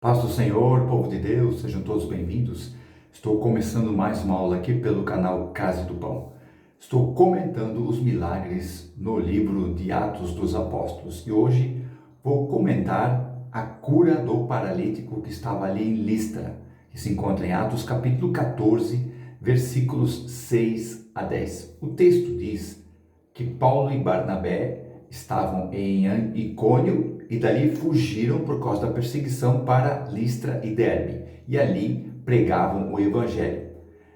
Paz do Senhor, povo de Deus, sejam todos bem-vindos. Estou começando mais uma aula aqui pelo canal Casa do Pão. Estou comentando os milagres no livro de Atos dos Apóstolos e hoje vou comentar a cura do paralítico que estava ali em Listra, que se encontra em Atos capítulo 14, versículos 6 a 10. O texto diz que Paulo e Barnabé estavam em Icônio e dali fugiram por causa da perseguição para Listra e Derbe, e ali pregavam o evangelho.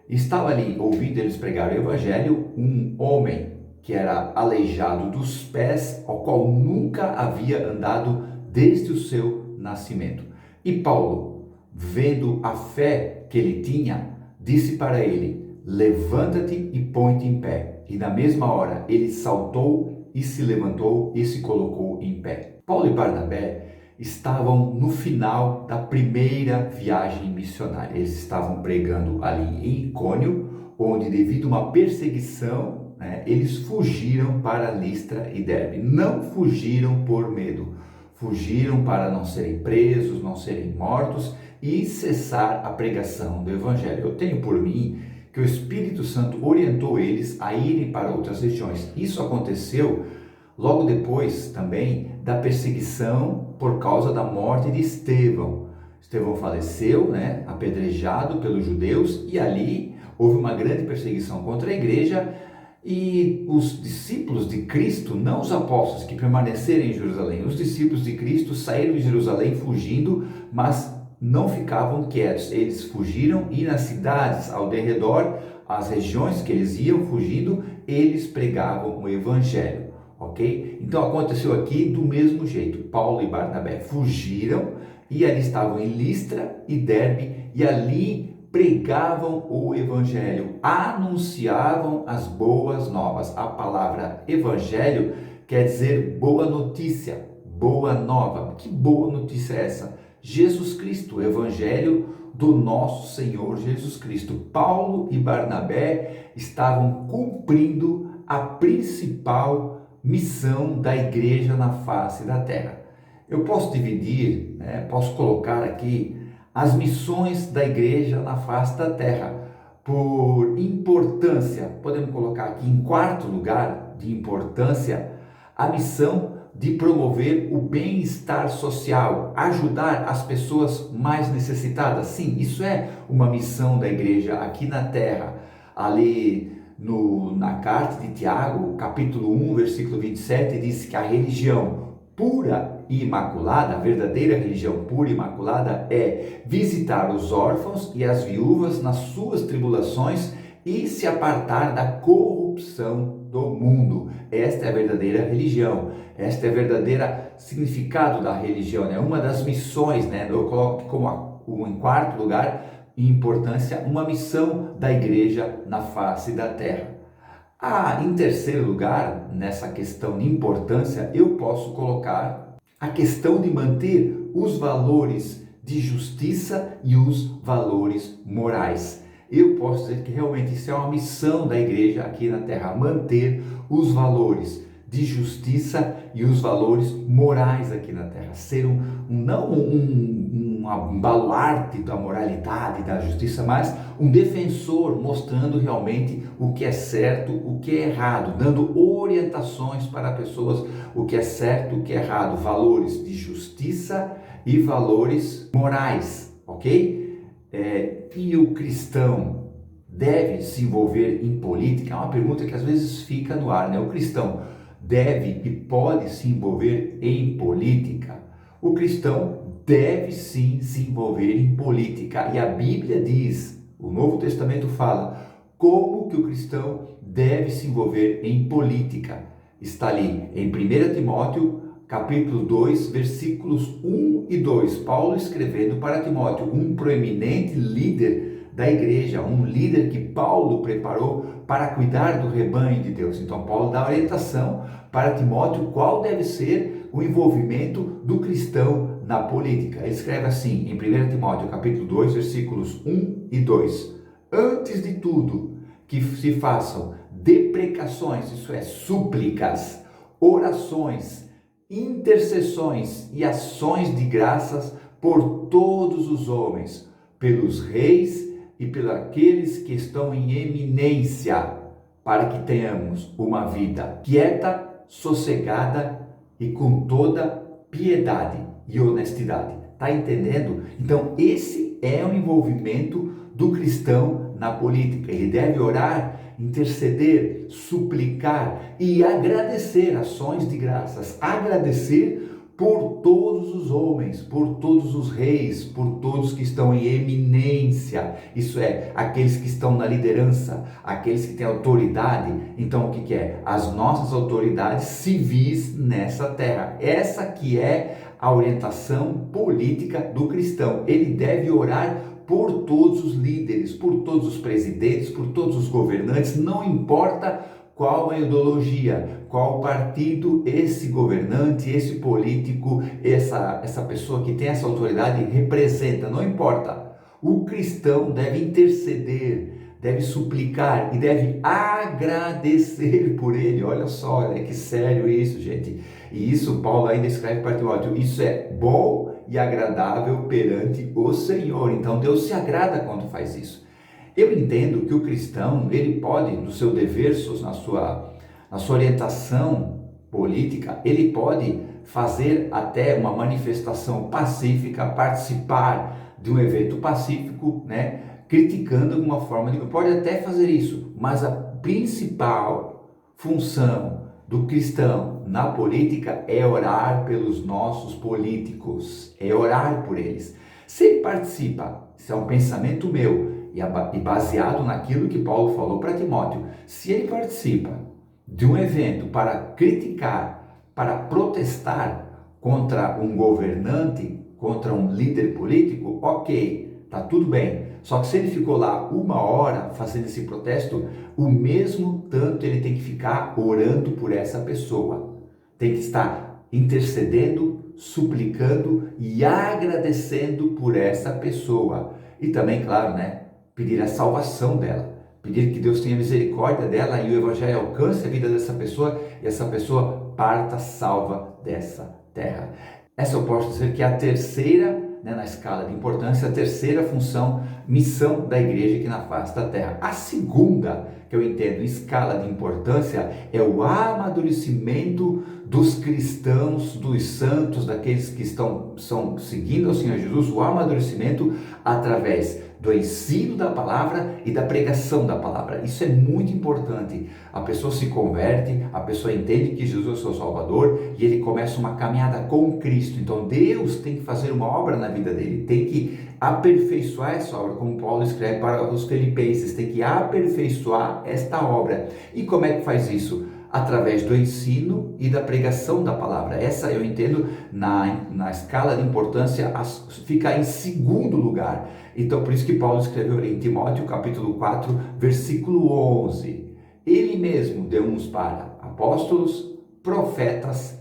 Estava ali, ouvindo eles pregar o evangelho, um homem que era aleijado dos pés, ao qual nunca havia andado desde o seu nascimento. E Paulo, vendo a fé que ele tinha, disse para ele: levanta-te e põe-te em pé. E na mesma hora ele saltou e se levantou e se colocou em pé. Paulo e Barnabé estavam no final da primeira viagem missionária. Eles estavam pregando ali em Icônio, onde devido a uma perseguição, eles fugiram para Listra e Derbe. Não fugiram por medo, fugiram para não serem presos, não serem mortos e cessar a pregação do evangelho. Eu tenho por mim que o Espírito Santo orientou eles a irem para outras regiões. Isso aconteceu logo depois também da perseguição por causa da morte de Estevão. Estevão faleceu, apedrejado pelos judeus, e ali houve uma grande perseguição contra a igreja, e os discípulos de Cristo, não os apóstolos que permaneceram em Jerusalém, os discípulos de Cristo saíram de Jerusalém fugindo, mas não ficavam quietos. Eles fugiram e nas cidades ao derredor, as regiões que eles iam fugindo, eles pregavam o evangelho. Ok? Então aconteceu aqui do mesmo jeito. Paulo e Barnabé fugiram e ali estavam em Listra e Derbe e ali pregavam o evangelho, anunciavam as boas novas. A palavra evangelho quer dizer boa notícia, boa nova. Que boa notícia é essa? Jesus Cristo, o evangelho do nosso Senhor Jesus Cristo. Paulo e Barnabé estavam cumprindo a principal missão da igreja na face da terra. Eu posso dividir, posso colocar aqui as missões da igreja na face da terra por importância. Podemos colocar aqui em quarto lugar de importância a missão de promover o bem-estar social, ajudar as pessoas mais necessitadas. Sim, isso é uma missão da igreja aqui na terra. Ali na carta de Tiago, capítulo 1, versículo 27, diz que a religião pura e imaculada, a verdadeira religião pura e imaculada é visitar os órfãos e as viúvas nas suas tribulações e se apartar da corrupção do mundo. Esta é a verdadeira religião, esta é o verdadeiro significado da religião, uma das missões, eu coloco como em quarto lugar, em importância, uma missão da igreja na face da terra. Em terceiro lugar, nessa questão de importância, eu posso colocar a questão de manter os valores de justiça e os valores morais. Eu posso dizer que realmente isso é uma missão da igreja aqui na terra, manter os valores de justiça e os valores morais aqui na terra, ser não um baluarte da moralidade, da justiça, mas um defensor, mostrando realmente o que é certo, o que é errado, dando orientações para pessoas, o que é certo, o que é errado, valores de justiça e valores morais, ok? E o cristão deve se envolver em política? É uma pergunta que às vezes fica no ar, O cristão deve e pode se envolver em política? O cristão deve sim se envolver em política, e a Bíblia diz, o Novo Testamento fala, como que o cristão deve se envolver em política. Está ali em 1 Timóteo, capítulo 2, versículos 1 e 2, Paulo escrevendo para Timóteo, um proeminente líder da igreja, um líder que Paulo preparou para cuidar do rebanho de Deus. Então Paulo dá orientação para Timóteo qual deve ser o envolvimento do cristão na política. Ele escreve assim, em 1 Timóteo, capítulo 2, versículos 1 e 2. Antes de tudo, que se façam deprecações, isso é, súplicas, orações, intercessões e ações de graças por todos os homens, pelos reis e pelos aqueles que estão em eminência, para que tenhamos uma vida quieta, sossegada e com toda piedade e honestidade. Tá entendendo? Então esse é o envolvimento do cristão na política. Ele deve orar, interceder, suplicar e agradecer, ações de graças, agradecer por todos os homens, por todos os reis, por todos que estão em eminência, isso é, aqueles que estão na liderança, aqueles que têm autoridade. Então o que é? As nossas autoridades civis nessa terra. Essa que é a orientação política do cristão. Ele deve orar por todos os líderes, por todos os presidentes, por todos os governantes, não importa qual a ideologia, qual partido esse governante, esse político, essa pessoa que tem essa autoridade representa, não importa. O cristão deve interceder, deve suplicar e deve agradecer por ele. Olha só, olha que sério isso, gente. E isso Paulo ainda escreve para Timóteo, isso é bom e agradável perante o Senhor. Então Deus se agrada quando faz isso. Eu entendo que o cristão, ele pode, no seu dever, na sua orientação política, ele pode fazer até uma manifestação pacífica, participar de um evento pacífico, né? Criticando alguma forma, pode até fazer isso, mas a principal função do cristão na política é orar pelos nossos políticos, é orar por eles. Se ele participa, isso é um pensamento meu, e baseado naquilo que Paulo falou para Timóteo, se ele participa de um evento para criticar, para protestar contra um governante, contra um líder político, ok, tá tudo bem. Só que se ele ficou lá 1 hora fazendo esse protesto, o mesmo tanto ele tem que ficar orando por essa pessoa. Tem que estar intercedendo, suplicando e agradecendo por essa pessoa. E também, claro, né? Pedir a salvação dela, pedir que Deus tenha misericórdia dela e o Evangelho alcance a vida dessa pessoa e essa pessoa parta salva dessa terra. Essa eu posso dizer que é a terceira, na escala de importância, a terceira função, missão da igreja aqui na face da terra. A segunda, que eu entendo em escala de importância, é o amadurecimento dos cristãos, dos santos, daqueles que estão seguindo ao Senhor Jesus, o amadurecimento através do ensino da palavra e da pregação da palavra. Isso é muito importante. A pessoa se converte, a pessoa entende que Jesus é o seu Salvador e ele começa uma caminhada com Cristo. Então Deus tem que fazer uma obra na vida dele, tem que aperfeiçoar essa obra, como Paulo escreve para os Filipenses, tem que aperfeiçoar esta obra. E como é que faz isso? Através do ensino e da pregação da palavra. Essa eu entendo na escala de importância fica em segundo lugar. Então por isso que Paulo escreveu em Timóteo capítulo 4 versículo 11, ele mesmo deu uns para apóstolos, profetas,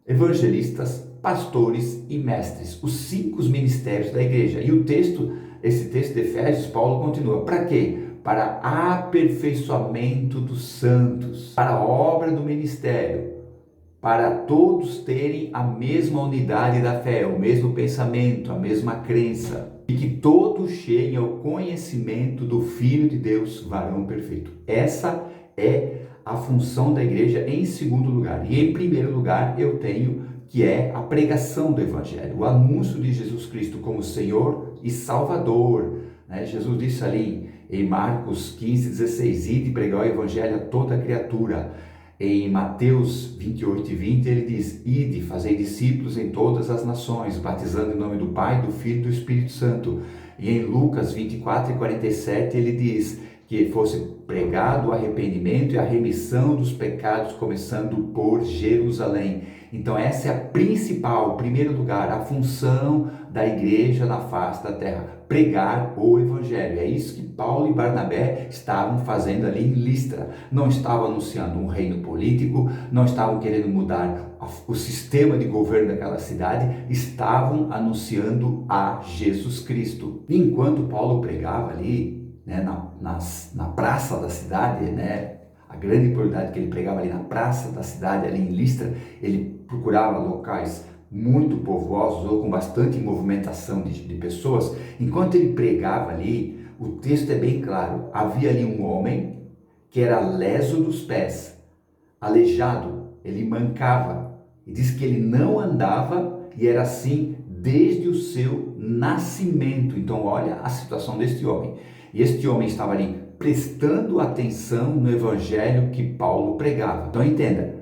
evangelistas, pastores e mestres, os 5 ministérios da igreja. E esse texto de Efésios, Paulo continua, para quê? Para aperfeiçoamento dos santos, para a obra do ministério, para todos terem a mesma unidade da fé, o mesmo pensamento, a mesma crença, e que todos cheguem ao conhecimento do Filho de Deus, varão perfeito. Essa é a função da igreja em segundo lugar. E em primeiro lugar eu tenho que é a pregação do Evangelho, o anúncio de Jesus Cristo como Senhor e Salvador. Jesus disse ali em Marcos 15:16, ide pregar o Evangelho a toda criatura. Em Mateus 28:20 ele diz, ide, fazei discípulos em todas as nações, batizando em nome do Pai, do Filho e do Espírito Santo. E em Lucas 24:47 ele diz que fosse pregado o arrependimento e a remissão dos pecados, começando por Jerusalém. Então essa é a principal, primeiro lugar, a função da igreja na face da terra, pregar o Evangelho. É isso que Paulo e Barnabé estavam fazendo ali em Listra. Não estavam anunciando um reino político, não estavam querendo mudar o sistema de governo daquela cidade, estavam anunciando a Jesus Cristo. Enquanto Paulo pregava ali, na praça da cidade, a grande prioridade que ele pregava ali na praça da cidade, ali em Listra, ele procurava locais muito povosos ou com bastante movimentação de pessoas, enquanto ele pregava ali, o texto é bem claro, havia ali um homem que era leso dos pés, aleijado, ele mancava, e diz que ele não andava e era assim desde o seu nascimento. Então olha a situação deste homem, e este homem estava ali prestando atenção no evangelho que Paulo pregava. Então entenda,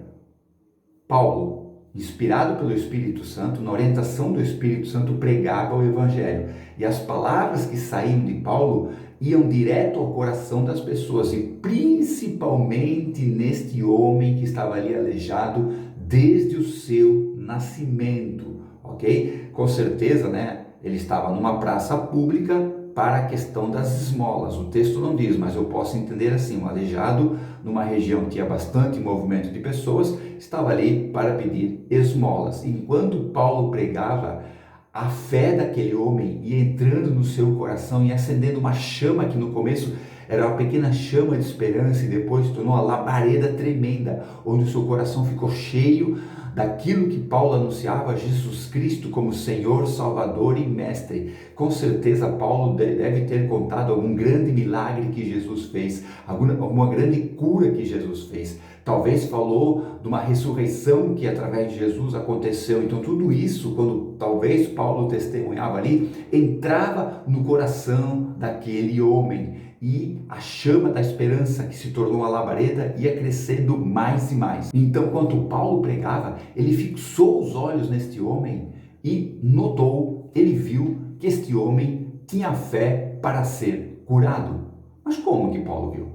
Paulo, inspirado pelo Espírito Santo, na orientação do Espírito Santo, pregava o evangelho, e as palavras que saíam de Paulo iam direto ao coração das pessoas, e principalmente neste homem que estava ali aleijado desde o seu nascimento, ok? Com certeza, né? Ele estava numa praça pública para a questão das esmolas. O texto não diz, mas eu posso entender assim, um aleijado numa região que tinha bastante movimento de pessoas, estava ali para pedir esmolas. Enquanto Paulo pregava, a fé daquele homem ia entrando no seu coração e acendendo uma chama que no começo era uma pequena chama de esperança e depois se tornou uma labareda tremenda, onde o seu coração ficou cheio daquilo que Paulo anunciava, Jesus Cristo como Senhor, Salvador e Mestre. Com certeza Paulo deve ter contado algum grande milagre que Jesus fez, alguma grande cura que Jesus fez. Talvez falou de uma ressurreição que através de Jesus aconteceu. Então tudo isso, quando talvez Paulo testemunhava ali, entrava no coração daquele homem. E a chama da esperança, que se tornou uma labareda, ia crescendo mais e mais. Então, quando Paulo pregava, ele fixou os olhos neste homem e notou, ele viu que este homem tinha fé para ser curado. Mas como que Paulo viu?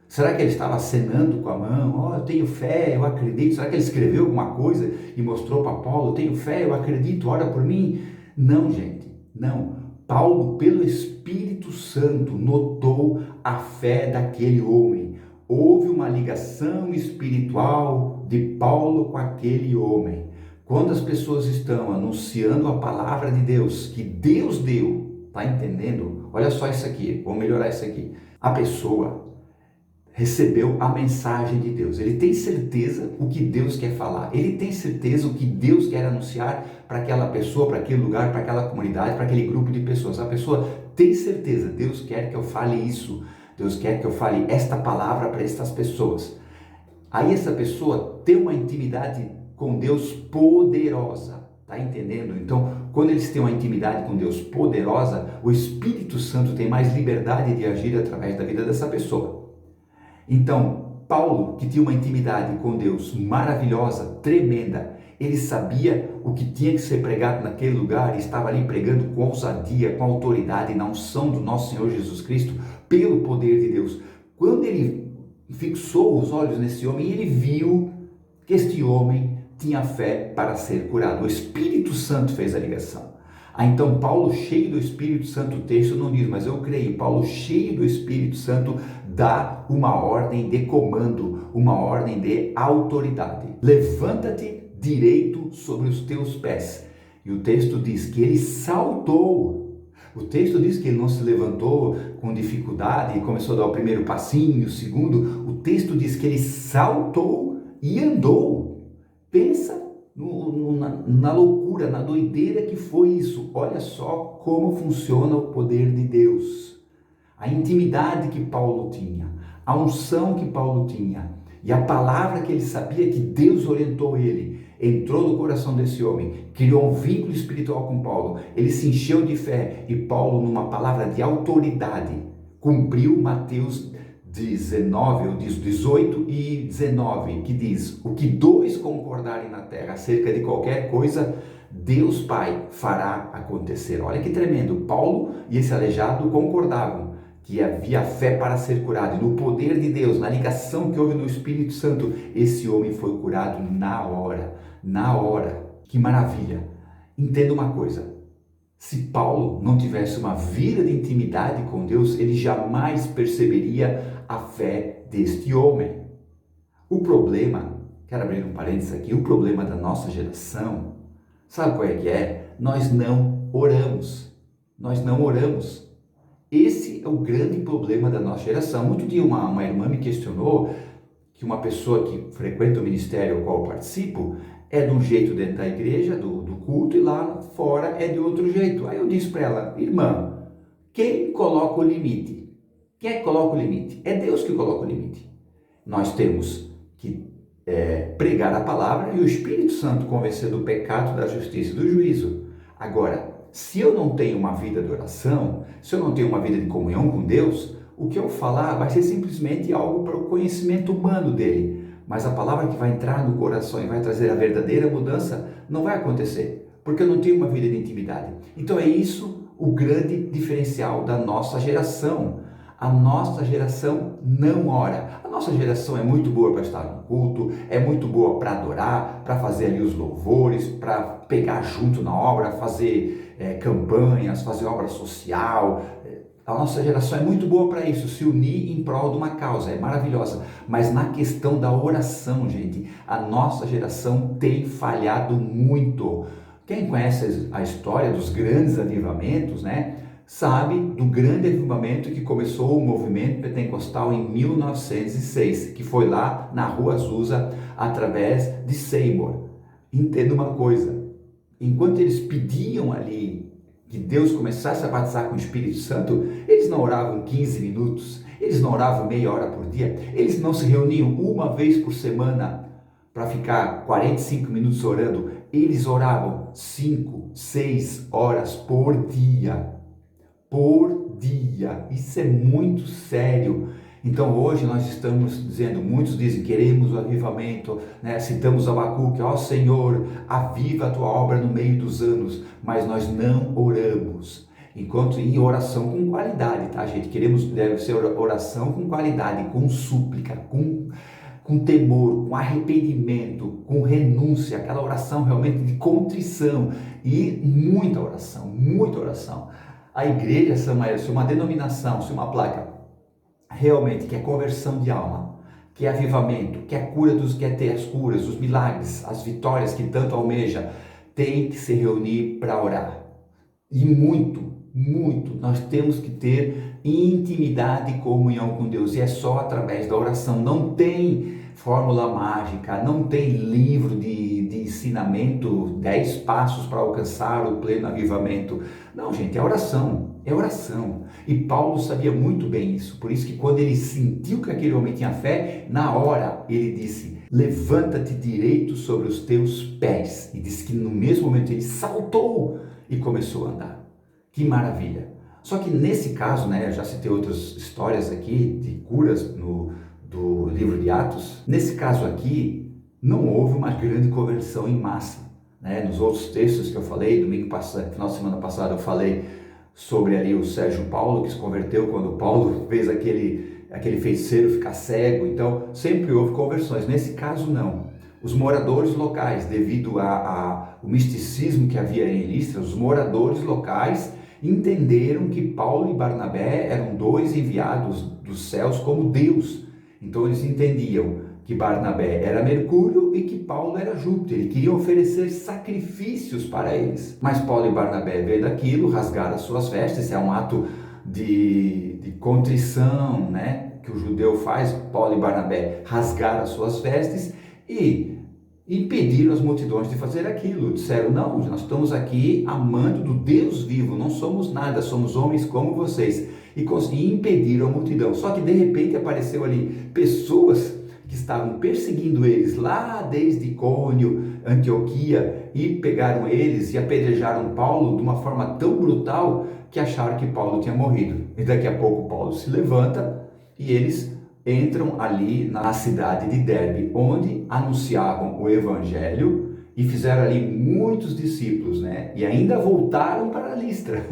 Será que ele estava acenando com a mão? Eu tenho fé, eu acredito. Será que ele escreveu alguma coisa e mostrou para Paulo? Eu tenho fé, eu acredito, ora por mim. Não, gente, não. Paulo, pelo Espírito Santo, notou a fé daquele homem. Houve uma ligação espiritual de Paulo com aquele homem. Quando as pessoas estão anunciando a palavra de Deus, que Deus deu, tá entendendo? Olha só isso aqui, vou melhorar isso aqui. A pessoa recebeu a mensagem de Deus, ele tem certeza o que Deus quer falar, ele tem certeza o que Deus quer anunciar para aquela pessoa, para aquele lugar, para aquela comunidade, para aquele grupo de pessoas. A pessoa tem certeza, Deus quer que eu fale isso, Deus quer que eu fale esta palavra para estas pessoas. Aí essa pessoa tem uma intimidade com Deus poderosa, tá entendendo? Então, quando eles têm uma intimidade com Deus poderosa, o Espírito Santo tem mais liberdade de agir através da vida dessa pessoa. Então, Paulo, que tinha uma intimidade com Deus maravilhosa, tremenda, ele sabia o que tinha que ser pregado naquele lugar e estava ali pregando com ousadia, com autoridade, na unção do nosso Senhor Jesus Cristo, pelo poder de Deus. Quando ele fixou os olhos nesse homem, ele viu que este homem tinha fé para ser curado. O Espírito Santo fez a ligação. Então Paulo, cheio do Espírito Santo, o texto não diz, mas eu creio, Paulo, cheio do Espírito Santo, dá uma ordem de comando, uma ordem de autoridade. Levanta-te direito sobre os teus pés. E o texto diz que ele saltou. O texto diz que ele não se levantou com dificuldade e começou a dar o primeiro passinho, o segundo. O texto diz que ele saltou e andou. Pensa na loucura, na doideira que foi isso. Olha só como funciona o poder de Deus. A intimidade que Paulo tinha, a unção que Paulo tinha e a palavra que ele sabia que Deus orientou ele, entrou no coração desse homem, criou um vínculo espiritual com Paulo, ele se encheu de fé e Paulo, numa palavra de autoridade, cumpriu Mateus 19, ou 18 e 19, que diz: o que dois concordarem na terra acerca de qualquer coisa, Deus Pai fará acontecer. Olha que tremendo, Paulo e esse aleijado concordavam que havia fé para ser curado, e no poder de Deus, na ligação que houve no Espírito Santo, esse homem foi curado na hora, que maravilha. Entenda uma coisa, se Paulo não tivesse uma vida de intimidade com Deus, ele jamais perceberia a fé deste homem. O problema, quero abrir um parênteses aqui, o problema da nossa geração, sabe qual é que é? Nós não oramos. Esse é o grande problema da nossa geração. Muito dia uma irmã me questionou que uma pessoa que frequenta o ministério ao qual eu participo é de um jeito dentro da igreja, do culto e lá fora é de outro jeito. Aí eu disse para ela: irmã, quem coloca o limite? Quem é que coloca o limite? É Deus que coloca o limite. Nós temos que pregar a palavra e o Espírito Santo convencer do pecado, da justiça e do juízo. Agora, se eu não tenho uma vida de oração, se eu não tenho uma vida de comunhão com Deus, o que eu falar vai ser simplesmente algo para o conhecimento humano dele. Mas a palavra que vai entrar no coração e vai trazer a verdadeira mudança não vai acontecer, porque eu não tenho uma vida de intimidade. Então é isso o grande diferencial da nossa geração. A nossa geração não ora. A nossa geração é muito boa para estar no culto, é muito boa para adorar, para fazer ali os louvores, para pegar junto na obra, fazer campanhas, fazer obra social. A nossa geração é muito boa para isso, se unir em prol de uma causa, é maravilhosa. Mas na questão da oração, gente, a nossa geração tem falhado muito. Quem conhece a história dos grandes avivamentos, né, sabe do grande avivamento que começou o movimento pentecostal em 1906, que foi lá na Rua Azusa, através de Seymour. Entenda uma coisa, enquanto eles pediam ali que Deus começasse a batizar com o Espírito Santo, eles não oravam 15 minutos, eles não oravam meia hora por dia, eles não se reuniam uma vez por semana para ficar 45 minutos orando, eles oravam 5, 6 horas por dia. Por dia. Isso é muito sério. Então hoje nós estamos dizendo, muitos dizem, queremos o avivamento, né? Citamos Abacuque, ó Senhor, aviva a tua obra no meio dos anos, mas nós não oramos. Enquanto em oração com qualidade, tá, gente? Deve ser oração com qualidade, com súplica, com temor, com arrependimento, com renúncia, aquela oração realmente de contrição e muita oração, muita oração. A igreja, se uma denominação, se uma placa realmente quer conversão de alma, quer avivamento, quer ter as curas, os milagres, as vitórias que tanto almeja, tem que se reunir para orar. E muito, nós temos que ter intimidade e comunhão com Deus, e é só através da oração. Não tem fórmula mágica, não tem livro de ensinamento, 10 passos para alcançar o pleno avivamento. Não, gente, é oração, é oração. E Paulo sabia muito bem isso, por isso que quando ele sentiu que aquele homem tinha fé, na hora ele disse: levanta-te direito sobre os teus pés. E disse que no mesmo momento ele saltou e começou a andar. Que maravilha! Só que nesse caso, né, eu já citei outras histórias aqui de curas do livro de Atos. Nesse caso aqui, não houve uma grande conversão em massa, né? Nos outros textos que eu falei, final de semana passada eu falei sobre ali o Sérgio Paulo, que se converteu quando Paulo fez aquele feiticeiro ficar cego. Então, sempre houve conversões. Nesse caso, não. Os moradores locais, devido ao misticismo que havia em Listra, os moradores locais entenderam que Paulo e Barnabé eram dois enviados dos céus como Deus. Então eles entendiam que Barnabé era Mercúrio e que Paulo era Júpiter, e queriam oferecer sacrifícios para eles. Mas Paulo e Barnabé, vendo aquilo, rasgaram as suas vestes. É um ato de contrição, né, que o judeu faz. Paulo e Barnabé rasgaram as suas vestes e impediram as multidões de fazer aquilo. Disseram: não, nós estamos aqui amando do Deus vivo, não somos nada, somos homens como vocês. E impediram a multidão. Só que de repente apareceu ali pessoas que estavam perseguindo eles lá desde Icônio, Antioquia, e pegaram eles e apedrejaram Paulo de uma forma tão brutal que acharam que Paulo tinha morrido. E daqui a pouco Paulo se levanta e eles entram ali na cidade de Derbe, onde anunciavam o evangelho e fizeram ali muitos discípulos, né? E ainda voltaram para Listra.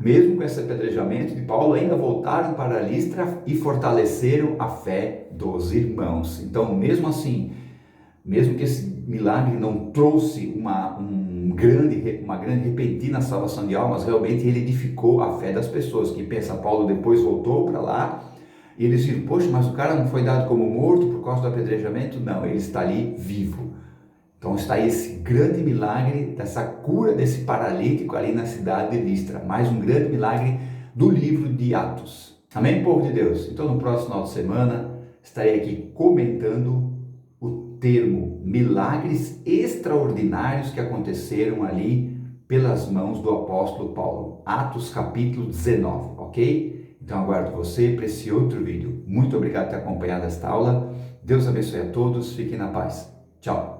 Mesmo com esse apedrejamento de Paulo, ainda voltaram para Listra e fortaleceram a fé dos irmãos. Então, mesmo assim, mesmo que esse milagre não trouxe uma grande repentina salvação de almas, realmente ele edificou a fé das pessoas. Quem pensa, Paulo depois voltou para lá, e eles viram: poxa, mas o cara não foi dado como morto por causa do apedrejamento? Não, ele está ali vivo. Então está esse grande milagre dessa cura desse paralítico ali na cidade de Listra. Mais um grande milagre do livro de Atos. Amém, povo de Deus? Então no próximo final de semana estarei aqui comentando o termo milagres extraordinários que aconteceram ali pelas mãos do apóstolo Paulo. Atos capítulo 19, ok? Então aguardo você para esse outro vídeo. Muito obrigado por ter acompanhado esta aula. Deus abençoe a todos. Fiquem na paz. Tchau.